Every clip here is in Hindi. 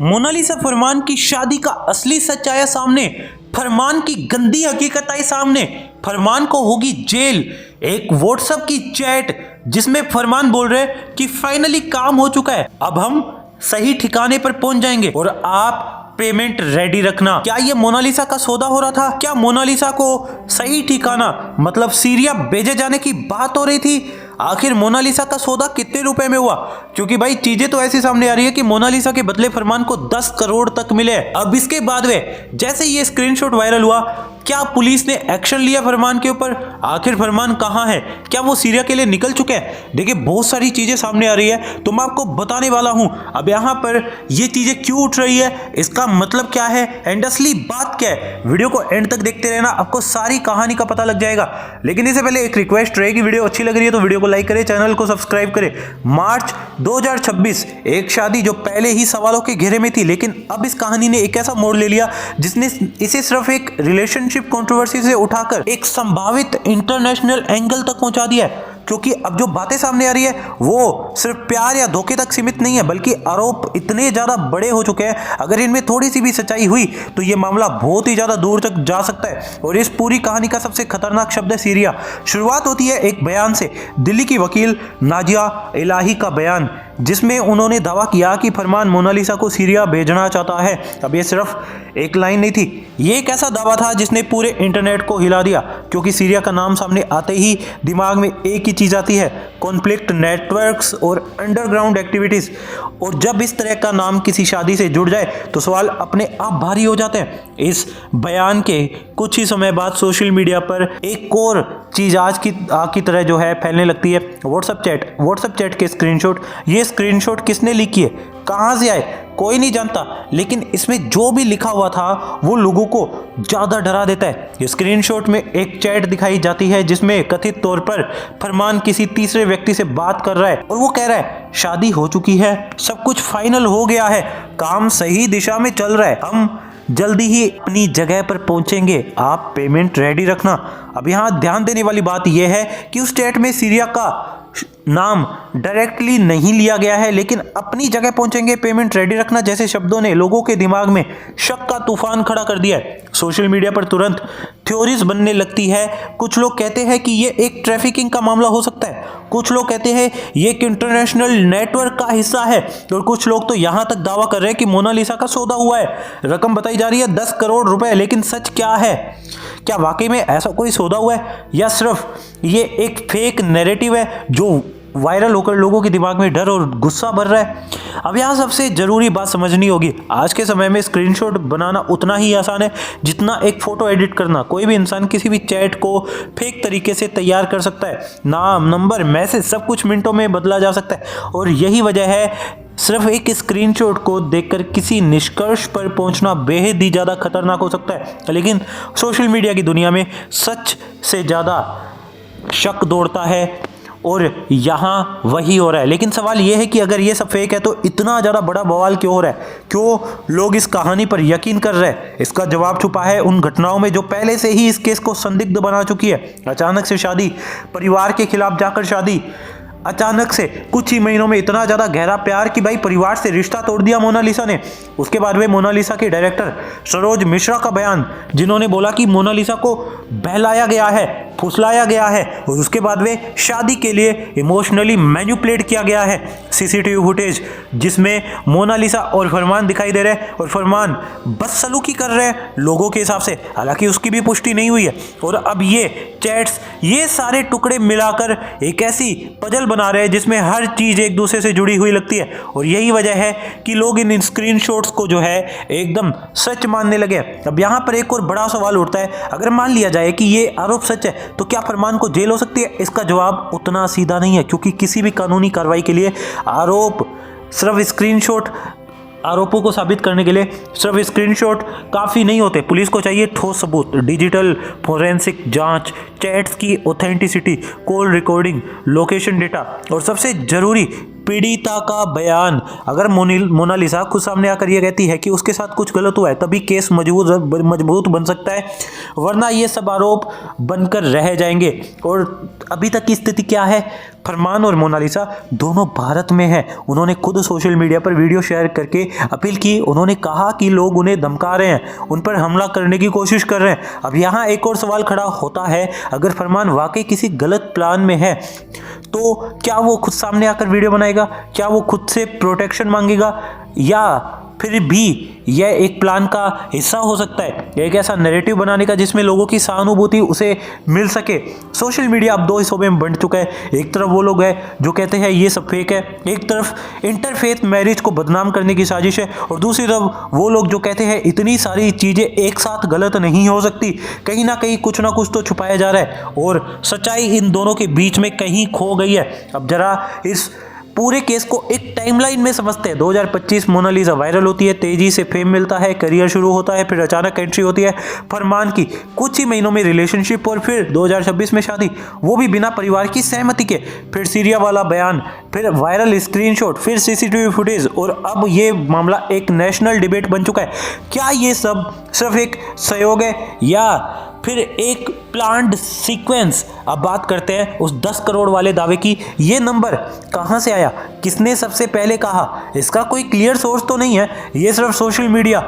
मोनालिसा फरमान की शादी का असली सच आया सामने, फरमान की गंदी हकीकत आई सामने, फरमान को होगी जेल। एक व्हाट्सएप की चैट जिसमें फरमान बोल रहे कि फाइनली काम हो चुका है, अब हम सही ठिकाने पर पहुंच जाएंगे और आप पेमेंट रेडी रखना। क्या ये मोनालिसा का सौदा हो रहा था? क्या मोनालिसा को सही ठिकाना मतलब सीरिया भेजे जाने की बात हो रही थी? आखिर मोनालिसा का सौदा कितने रुपए में हुआ? क्योंकि भाई चीजें तो ऐसी सामने आ रही है कि मोनालिसा के बदले फरमान को 10 करोड़ तक मिले। अब इसके बाद में जैसे ये स्क्रीनशॉट वायरल हुआ, क्या पुलिस ने एक्शन लिया फरमान के ऊपर? आखिर फरमान कहां है? क्या वो सीरिया के लिए निकल चुके हैं? देखिए बहुत सारी चीजें सामने आ रही है तो मैं आपको बताने वाला हूं। अब यहां पर ये चीजें क्यों उठ रही है, इसका मतलब क्या है एंड असली बात क्या है, वीडियो को एंड तक देखते रहना, आपको सारी कहानी का पता लग जाएगा। लेकिन इससे पहले एक रिक्वेस्ट रहेगी, वीडियो अच्छी लग रही है तो वीडियो को लाइक करें, चैनल को सब्सक्राइब करें। मार्च 2026 एक शादी जो पहले ही सवालों के घेरे में थी, लेकिन अब इस कहानी ने एक ऐसा मोड़ ले लिया जिसने इसे सिर्फ एक रिलेशनशिप कंट्रोवर्सी से उठाकर एक संभावित इंटरनेशनल एंगल तक पहुंचा दिया है। क्योंकि अब जो बातें सामने आ रही है वो सिर्फ प्यार या धोखे तक सीमित नहीं है, बल्कि आरोप इतने ज्यादा बड़े हो चुके हैं, अगर इनमें थोड़ी सी भी सच्चाई हुई तो ये मामला बहुत ही ज्यादा दूर तक जा सकता है। और इस पूरी कहानी का सबसे खतरनाक शब्द है सीरिया। शुरुआत होती है एक बयान से, दिल्ली की वकील नाजिया इलाही का बयान, जिसमें उन्होंने दावा किया कि फरमान मोनालिसा को सीरिया भेजना चाहता है। अब ये सिर्फ एक लाइन नहीं थी, ये एक ऐसा दावा था जिसने पूरे इंटरनेट को हिला दिया, क्योंकि सीरिया का नाम सामने आते ही दिमाग में एक ही चीज आती है, कॉन्फ्लिक्ट नेटवर्क्स और अंडरग्राउंड एक्टिविटीज। और जब इस तरह का नाम किसी शादी से जुड़ जाए तो सवाल अपने आप भारी हो जाते हैं। इस बयान के कुछ ही समय बाद सोशल मीडिया पर एक और चीज आज की तरह जो है फैलने लगती है, व्हाट्सएप चैट के स्क्रीनशॉट। ये स्क्रीनशॉट किसने लीक किए, कहां से आए, कोई नहीं जानता, लेकिन इसमें जो भी लिखा हुआ था वो लोगों को ज्यादा डरा देता है। स्क्रीनशॉट में एक चैट दिखाई जाती है जिसमें कथित तौर पर फरमान किसी तीसरे व्यक्ति से बात कर रहा है और वो कह रहा है शादी हो चुकी है, सब कुछ फाइनल हो गया है, काम सही दिशा में चल रहा है, हम जल्दी ही अपनी जगह पर पहुंचेंगे, आप पेमेंट रेडी रखना। अब यहाँ ध्यान देने वाली बात यह है कि उस चैट में सीरिया का नाम डायरेक्टली नहीं लिया गया है, लेकिन अपनी जगह पहुंचेंगे, पेमेंट रेडी रखना जैसे शब्दों ने लोगों के दिमाग में शक का तूफान खड़ा कर दिया है। सोशल मीडिया पर तुरंत थ्योरीज बनने लगती है। कुछ लोग कहते हैं कि ये एक ट्रैफिकिंग का मामला हो सकता है, कुछ लोग कहते हैं ये एक इंटरनेशनल नेटवर्क का हिस्सा है, और कुछ लोग तो यहां तक दावा कर रहे हैं कि मोनालिसा का सौदा हुआ है। रकम बताई जा रही है 10 करोड़ रुपए, लेकिन सच क्या है? क्या वाकई में ऐसा कोई सौदा हुआ है या सिर्फ ये एक फेक नैरेटिव है जो वायरल होकर लोगों के दिमाग में डर और गुस्सा भर रहा है? अब यहाँ सबसे जरूरी बात समझनी होगी, आज के समय में स्क्रीनशॉट बनाना उतना ही आसान है जितना एक फोटो एडिट करना। कोई भी इंसान किसी भी चैट को फेक तरीके से तैयार कर सकता है, नाम, नंबर, मैसेज सब कुछ मिनटों में बदला जा सकता है। और यही वजह है सिर्फ एक स्क्रीनशॉट को देखकर किसी निष्कर्ष पर पहुंचना बेहद ही ज़्यादा खतरनाक हो सकता है। लेकिन सोशल मीडिया की दुनिया में सच से ज़्यादा शक दौड़ता है और यहाँ वही हो रहा है। लेकिन सवाल यह है कि अगर ये सब फेक है तो इतना ज़्यादा बड़ा बवाल क्यों हो रहा है, क्यों लोग इस कहानी पर यकीन कर रहे हैं? इसका जवाब छुपा है उन घटनाओं में जो पहले से ही इस केस को संदिग्ध बना चुकी है। अचानक से शादी, परिवार के खिलाफ जाकर शादी, अचानक से कुछ ही महीनों में इतना ज़्यादा गहरा प्यार कि भाई परिवार से रिश्ता तोड़ दिया मोनालिसा ने। उसके बाद में मोनालिसा के डायरेक्टर सरोज मिश्रा का बयान, जिन्होंने बोला कि मोनालिसा को बहलाया गया है, फुसलाया गया है और उसके बाद में शादी के लिए इमोशनली मैनिपुलेट किया गया है। सीसीटीवी फुटेज जिसमें मोनालिसा और फरमान दिखाई दे रहे हैं और फरमान बदसलूकी कर रहे हैं लोगों के हिसाब से, हालांकि उसकी भी पुष्टि नहीं हुई है। और अब ये चैट्स, ये सारे टुकड़े मिलाकर एक ऐसी पजल बना रहे हैं जिसमें हर चीज़ एक दूसरे से जुड़ी हुई लगती है। और यही वजह है कि लोग इन स्क्रीनशॉट्स को जो है एकदम सच मानने लगे। अब यहाँ पर एक और बड़ा सवाल उठता है, अगर मान लिया जाए कि ये आरोप सच है तो क्या फरमान को जेल हो सकती है? इसका जवाब उतना सीधा नहीं है, क्योंकि किसी भी कानूनी कार्रवाई के लिए आरोप सिर्फ स्क्रीनशॉट, आरोपों को साबित करने के लिए सिर्फ स्क्रीनशॉट काफ़ी नहीं होते। पुलिस को चाहिए ठोस सबूत, डिजिटल फोरेंसिक जांच, चैट्स की authenticity, call recording, location data और सबसे ज़रूरी पीड़िता का बयान। अगर मोनालिसा खुद सामने आकर ये कहती है कि उसके साथ कुछ गलत हुआ है तभी केस मजबूत बन सकता है, वरना ये सब आरोप बनकर रह जाएंगे। और अभी तक की स्थिति क्या है? फरमान और मोनालिसा दोनों भारत में हैं। उन्होंने खुद सोशल मीडिया पर वीडियो शेयर करके अपील की। उन्होंने कहा कि लोग उन्हें धमका रहे हैं, उन पर हमला करने की कोशिश कर रहे हैं। अब यहाँ एक और सवाल खड़ा होता है, अगर फरमान वाकई किसी गलत प्लान में है तो क्या वो खुद सामने आकर वीडियो बनाएगा? क्या वो खुद से प्रोटेक्शन मांगेगा, या फिर भी यह एक प्लान का हिस्सा हो सकता है, एक ऐसा नैरेटिव बनाने का जिसमें लोगों की सहानुभूति उसे मिल सके? सोशल मीडिया अब दो हिस्सों में बंट चुका है। एक तरफ वो लोग हैं जो कहते हैं ये सब फेक है, एक तरफ इंटरफेथ मैरिज को बदनाम करने की साजिश है, और दूसरी तरफ वो लोग जो कहते हैं इतनी सारी चीज़ें एक साथ गलत नहीं हो सकती, कहीं ना कहीं कुछ ना कुछ तो छुपाया जा रहा है और सच्चाई इन दोनों के बीच में कहीं खो गई है। अब जरा इस पूरे केस को एक टाइमलाइन में समझते हैं। 2025 मोनालिसा वायरल होती है, तेजी से फेम मिलता है, करियर शुरू होता है, फिर अचानक एंट्री होती है फरमान की, कुछ ही महीनों में रिलेशनशिप, और फिर 2026 में शादी, वो भी बिना परिवार की सहमति के। फिर सीरिया वाला बयान, फिर वायरल स्क्रीनशॉट, फिर सीसीटीवी फुटेज, और अब ये मामला एक नेशनल डिबेट बन चुका है। क्या ये सब सिर्फ एक सहयोग है या फिर एक प्लान्ड सीक्वेंस? अब बात करते हैं उस 10 करोड़ वाले दावे की। ये नंबर कहाँ से आया, किसने सबसे पहले कहा? इसका कोई क्लियर सोर्स तो नहीं है, ये सिर्फ सोशल मीडिया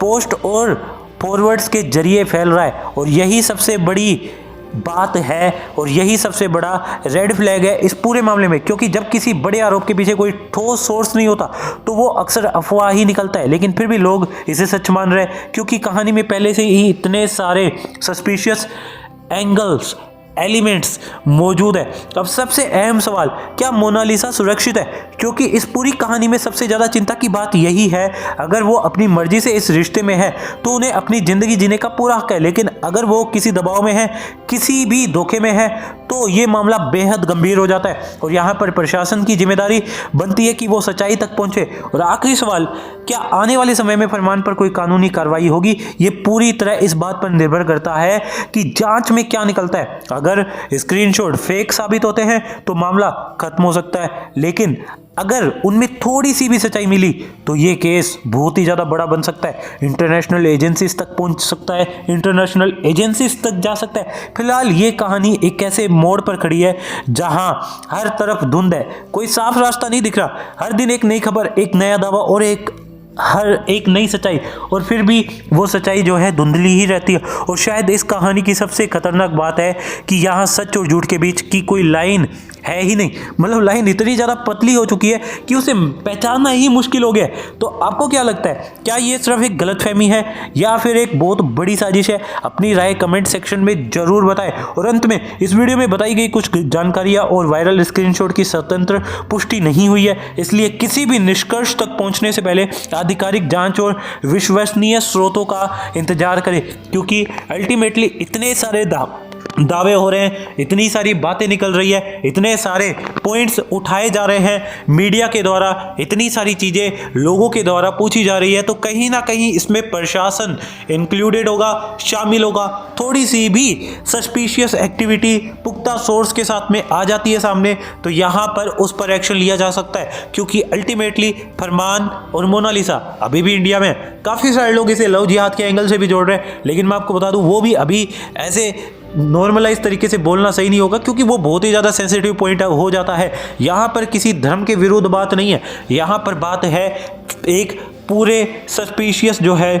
पोस्ट और फॉरवर्ड्स के जरिए फैल रहा है, और यही सबसे बड़ी बात है और यही सबसे बड़ा रेड फ्लैग है इस पूरे मामले में। क्योंकि जब किसी बड़े आरोप के पीछे कोई ठोस सोर्स नहीं होता तो वो अक्सर अफवाह ही निकलता है, लेकिन फिर भी लोग इसे सच मान रहे हैं क्योंकि कहानी में पहले से ही इतने सारे सस्पिशियस एंगल्स, एलिमेंट्स मौजूद है। अब सबसे अहम सवाल, क्या मोनालिसा सुरक्षित है? क्योंकि इस पूरी कहानी में सबसे ज़्यादा चिंता की बात यही है, अगर वो अपनी मर्जी से इस रिश्ते में है तो उन्हें अपनी ज़िंदगी जीने का पूरा हक है, लेकिन अगर वो किसी दबाव में है, किसी भी धोखे में है, तो ये मामला बेहद गंभीर हो जाता है और यहाँ पर प्रशासन की जिम्मेदारी बनती है कि वो सच्चाई तक पहुँचे। और आखिरी सवाल, क्या आने वाले समय में फरमान पर कोई कानूनी कार्रवाई होगी? ये पूरी तरह इस बात पर निर्भर करता है कि जांच में क्या निकलता है। अगर स्क्रीनशॉट फेक साबित होते हैं तो मामला खत्म हो सकता है, लेकिन अगर उनमें थोड़ी सी भी सच्चाई मिली तो ये केस बहुत ही ज़्यादा बड़ा बन सकता है, इंटरनेशनल एजेंसीज तक पहुंच सकता है, इंटरनेशनल एजेंसीज तक जा सकता है। फिलहाल ये कहानी एक ऐसे मोड़ पर खड़ी है जहां हर तरफ धुंध है, कोई साफ रास्ता नहीं दिख रहा। हर दिन एक नई खबर, एक नया दावा और हर एक नई सच्चाई, और फिर भी वो सच्चाई जो है धुंधली ही रहती है। और शायद इस कहानी की सबसे खतरनाक बात है कि यहाँ सच और झूठ के बीच की कोई लाइन है ही नहीं। मतलब लाइन इतनी ज़्यादा पतली हो चुकी है कि उसे पहचानना ही मुश्किल हो गया है। तो आपको क्या लगता है, क्या ये सिर्फ एक गलतफहमी है या फिर एक बहुत बड़ी साजिश है? अपनी राय कमेंट सेक्शन में ज़रूर बताएं। और अंत में इस वीडियो में बताई गई कुछ जानकारियाँ और वायरल स्क्रीनशॉट की स्वतंत्र पुष्टि नहीं हुई है, इसलिए किसी भी निष्कर्ष तक पहुँचने से पहले आधिकारिक जाँच और विश्वसनीय स्रोतों का इंतजार करें, क्योंकि अल्टीमेटली इतने सारे दावे हो रहे हैं, इतनी सारी बातें निकल रही है, इतने सारे पॉइंट्स उठाए जा रहे हैं मीडिया के द्वारा, इतनी सारी चीज़ें लोगों के द्वारा पूछी जा रही है, तो कहीं ना कहीं इसमें प्रशासन इंक्लूडेड होगा, शामिल होगा। थोड़ी सी भी सस्पिशियस एक्टिविटी पुख्ता सोर्स के साथ में आ जाती है सामने तो यहाँ पर उस पर एक्शन लिया जा सकता है, क्योंकि अल्टीमेटली फरमान और मोनालिसा अभी भी इंडिया में, काफ़ी सारे लोग इसे लव जिहाद के एंगल से भी जोड़ रहे हैं, लेकिन मैं आपको बता दूं वो भी अभी ऐसे नॉर्मलाइज तरीके से बोलना सही नहीं होगा, क्योंकि वो बहुत ही ज़्यादा सेंसिटिव पॉइंट हो जाता है। यहाँ पर किसी धर्म के विरुद्ध बात नहीं है, यहाँ पर बात है एक पूरे सस्पिशियस जो है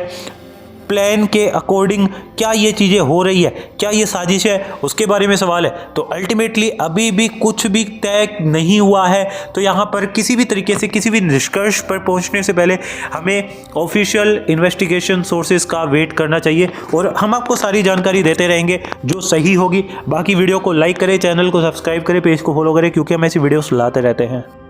प्लान के अकॉर्डिंग क्या ये चीज़ें हो रही है, क्या ये साजिश है, उसके बारे में सवाल है। तो अल्टीमेटली अभी भी कुछ भी तय नहीं हुआ है, तो यहाँ पर किसी भी तरीके से किसी भी निष्कर्ष पर पहुँचने से पहले हमें ऑफिशियल इन्वेस्टिगेशन सोर्सेज का वेट करना चाहिए, और हम आपको सारी जानकारी देते रहेंगे जो सही होगी। बाकी वीडियो को लाइक करें, चैनल को सब्सक्राइब करें, पेज को फॉलो करें, क्योंकि हम ऐसी वीडियोस लाते रहते हैं।